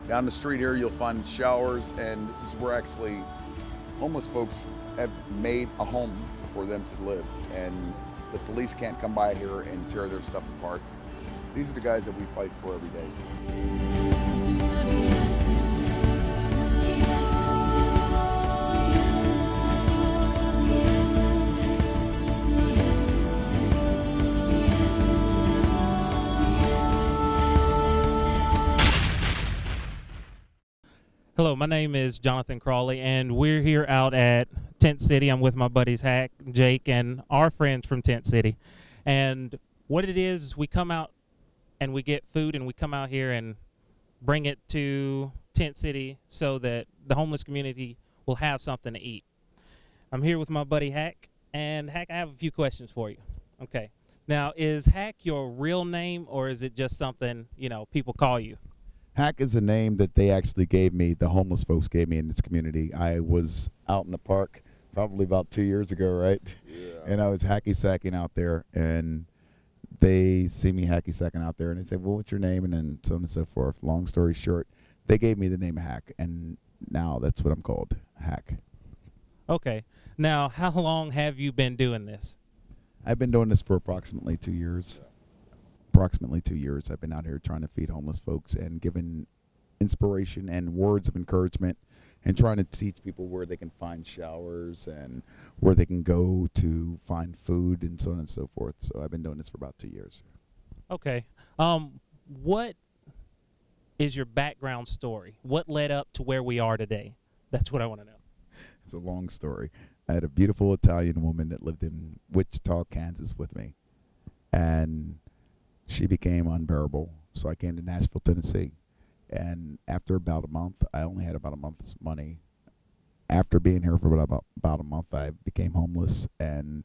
Down the street here, you'll find showers, and this is where actually homeless folks have made a home for them to live. And the police can't come by here and tear their stuff apart. These are the guys that we fight for every day. Hello, my name is Jonathan Crawley, and we're here out at Tent City. I'm with my buddies Hack, Jake, and our friends from Tent City. And what it is, we come out and we get food, and we come out here and bring it to Tent City so that the homeless community will have something to eat. I'm here with my buddy Hack, and Hack, I have a few questions for you. Okay. Now, is Hack your real name, or is it just something, people call you? Hack is a name that they actually gave me, the homeless folks gave me in this community. I was out in the park probably about 2 years ago, right? Yeah. And I was hacky-sacking out there, and they see me hacky-sacking out there, and they say, well, what's your name? And then so on and so forth. Long story short, they gave me the name Hack, and now that's what I'm called, Hack. Okay. Now, how long have you been doing this? I've been doing this for approximately 2 years. Approximately 2 years I've been out here trying to feed homeless folks and giving inspiration and words of encouragement and trying to teach people where they can find showers and where they can go to find food and so on and so forth. So I've been doing this for about 2 years. Okay. What is your background story? What led up to where we are today? That's what I want to know. It's a long story. I had a beautiful Italian woman that lived in Wichita, Kansas with me, and she became unbearable, so I came to Nashville, Tennessee. And after about a month, I only had about a month's money. After being here for about a month, I became homeless and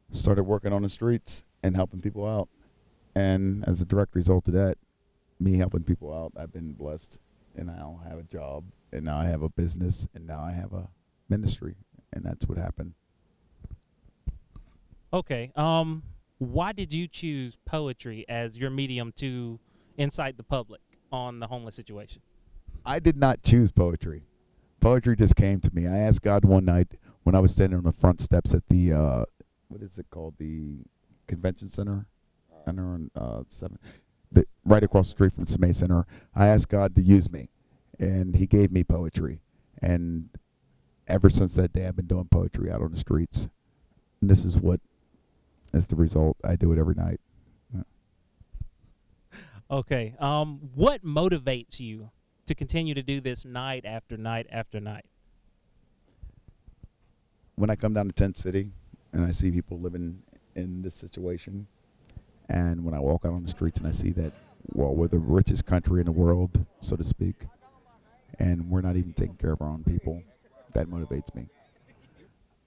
started working on the streets and helping people out. And as a direct result of that, me helping people out, I've been blessed. And now I have a job, and now I have a business, and now I have a ministry. And that's what happened. Okay. Why did you choose poetry as your medium to incite the public on the homeless situation? I did not choose poetry. Poetry just came to me. I asked God one night when I was standing on the front steps at the, what is it called, the convention center? On 7, right across the street from the May Center. I asked God to use me, and he gave me poetry. And ever since that day, I've been doing poetry out on the streets. And this is what is the result. I do it every night. Yeah. Okay. What motivates you to continue to do this night after night after night? When I come down to Tent City and I see people living in this situation, and when I walk out on the streets and I see that, well, we're the richest country in the world, so to speak, and we're not even taking care of our own people, that motivates me.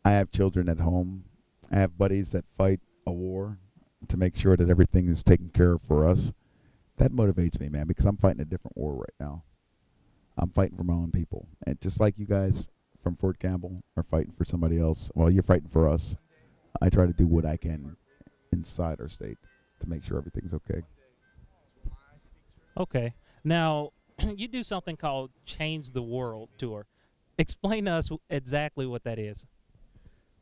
I have children at home. I have buddies that fight a war to make sure that everything is taken care of for us. That motivates me, man, because I'm fighting a different war right now. I'm fighting for my own people. And just like you guys from Fort Campbell are fighting for somebody else, well, you're fighting for us. I try to do what I can inside our state to make sure everything's okay. Okay. Now, you do something called Change the World Tour. Explain to us exactly what that is.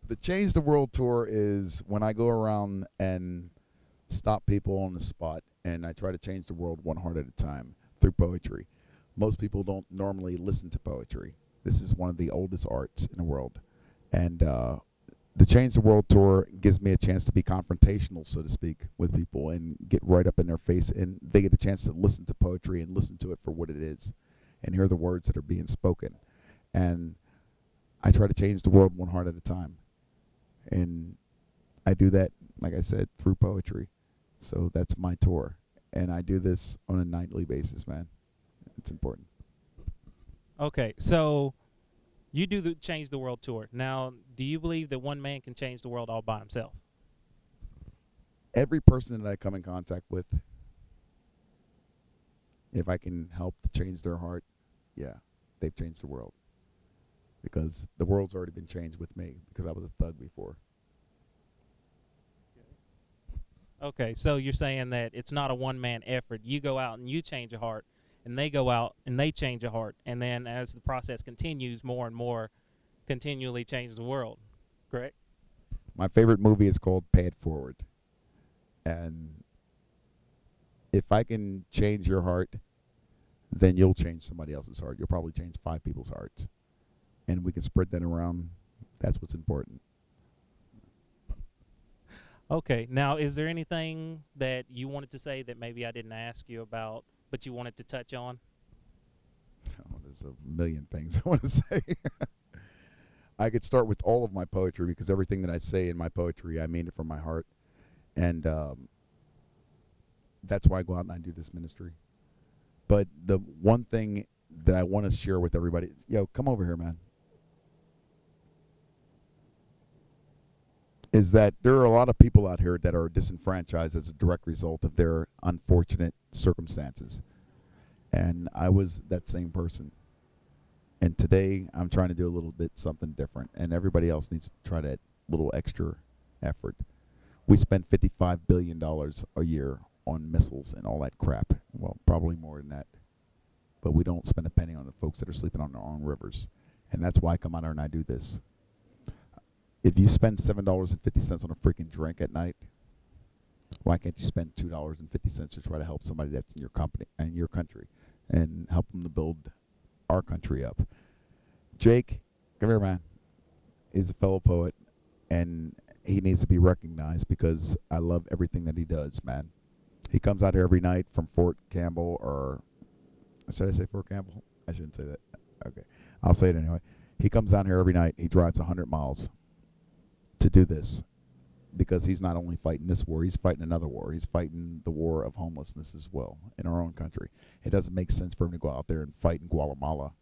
The Change the World Tour is when I go around and stop people on the spot, and I try to change the world one heart at a time through poetry. Most people don't normally listen to poetry. This is one of the oldest arts in the world. And the Change the World Tour gives me a chance to be confrontational, so to speak, with people and get right up in their face, and they get a chance to listen to poetry and listen to it for what it is and hear the words that are being spoken. And I try to change the world one heart at a time. And I do that, like I said, through poetry. So that's my tour. And I do this on a nightly basis, man. It's important. Okay, so you do the Change the World Tour. Now, do you believe that one man can change the world all by himself? Every person that I come in contact with, if I can help to change their heart, yeah, they've changed the world. Because the world's already been changed with me, because I was a thug before. Okay, so you're saying that it's not a one-man effort. You go out and you change a heart, and they go out and they change a heart, and then as the process continues, more and more continually changes the world. Correct? My favorite movie is called Pay It Forward. And if I can change your heart, then you'll change somebody else's heart. You'll probably change 5 people's hearts. And we can spread that around. That's what's important. Okay. Now, is there anything that you wanted to say that maybe I didn't ask you about, but you wanted to touch on? Oh, there's a million things I want to say. I could start with all of my poetry because everything that I say in my poetry, I mean it from my heart. And that's why I go out and I do this ministry. But the one thing that I want to share with everybody, yo, come over here, man, is that there are a lot of people out here that are disenfranchised as a direct result of their unfortunate circumstances. And I was that same person. And today I'm trying to do a little bit something different. And everybody else needs to try that little extra effort. We spend $55 billion a year on missiles and all that crap. Well, probably more than that. But we don't spend a penny on the folks that are sleeping on their own rivers. And that's why I come out here and I do this. If you spend $7.50 on a freaking drink at night, why can't you spend $2.50 to try to help somebody that's in your company and your country and help them to build our country up? Jake, come here, man. He's a fellow poet, and he needs to be recognized because I love everything that he does, man. He comes out here every night from Fort Campbell, or should I say Fort Campbell? I shouldn't say that. Okay. I'll say it anyway. He comes down here every night. He drives 100 miles to do this because he's not only fighting this war, he's fighting another war. He's fighting the war of homelessness as well in our own country. It doesn't make sense for him to go out there and fight in Guatemala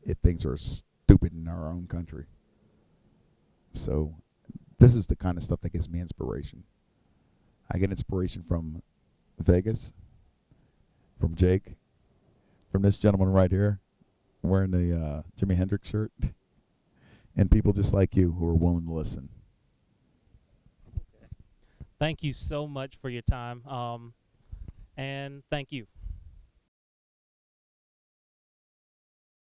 if things are stupid in our own country. So this is the kind of stuff that gives me inspiration. I get inspiration from Vegas, from Jake, from this gentleman right here wearing the Jimi Hendrix shirt, and people just like you who are willing to listen. Thank you so much for your time, and thank you.